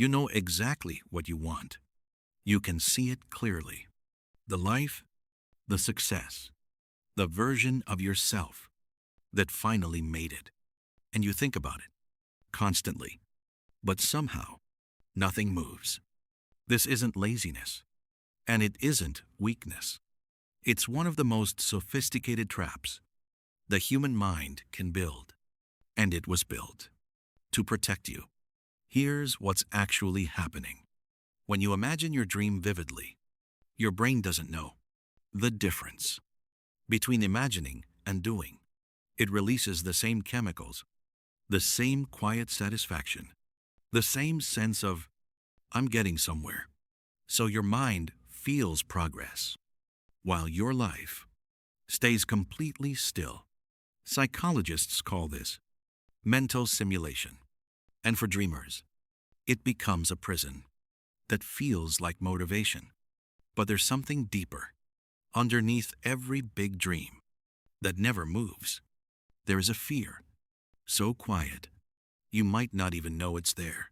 You know exactly what you want. You can see it clearly. The life, the success, the version of yourself that finally made it. And you think about it constantly. But somehow, nothing moves. This isn't laziness. And it isn't weakness. It's one of the most sophisticated traps the human mind can build. And it was built to protect you. Here's what's actually happening. When you imagine your dream vividly, your brain doesn't know the difference between imagining and doing. It releases the same chemicals, the same quiet satisfaction, the same sense of, I'm getting somewhere. So your mind feels progress, while your life stays completely still. Psychologists call this mental simulation. And for dreamers, it becomes a prison that feels like motivation. But there's something deeper. Underneath every big dream that never moves, there is a fear, so quiet, you might not even know it's there.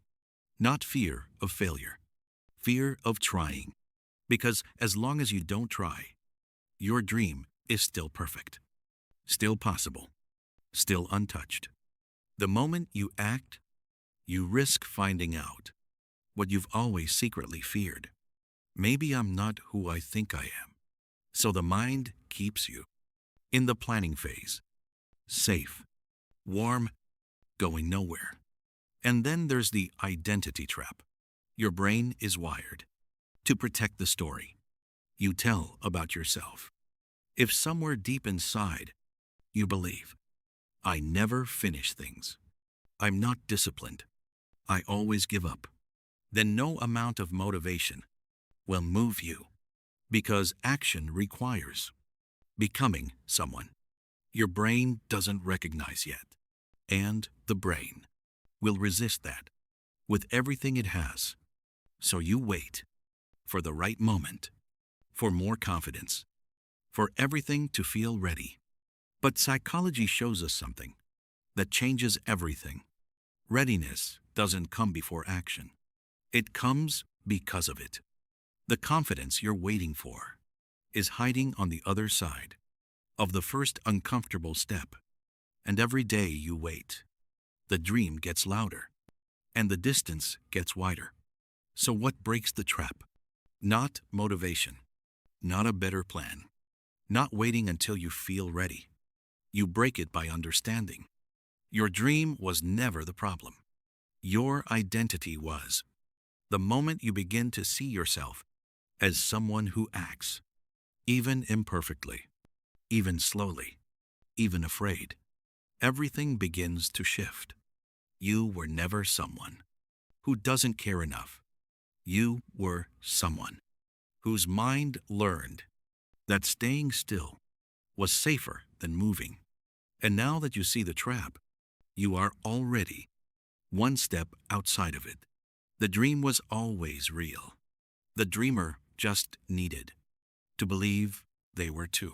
Not fear of failure, fear of trying. Because as long as you don't try, your dream is still perfect, still possible, still untouched. The moment you act, you risk finding out what you've always secretly feared. Maybe I'm not who I think I am. So the mind keeps you in the planning phase, safe, warm, going nowhere. And then there's the identity trap. Your brain is wired to protect the story you tell about yourself. If somewhere deep inside you believe, I never finish things, I'm not disciplined, I always give up, then no amount of motivation will move you, because action requires becoming someone your brain doesn't recognize yet. And the brain will resist that with everything it has. So you wait for the right moment, for more confidence, for everything to feel ready. But psychology shows us something that changes everything. Readiness doesn't come before action. It comes because of it. The confidence you're waiting for is hiding on the other side of the first uncomfortable step. And every day you wait, the dream gets louder and the distance gets wider. So what breaks the trap? Not motivation, not a better plan, not waiting until you feel ready. You break it by understanding. Your dream was never the problem. Your identity was. The moment you begin to see yourself as someone who acts, even imperfectly, even slowly, even afraid, everything begins to shift. You were never someone who doesn't care enough. You were someone whose mind learned that staying still was safer than moving. And now that you see the trap, you are already one step outside of it. The dream was always real. The dreamer just needed to believe they were too.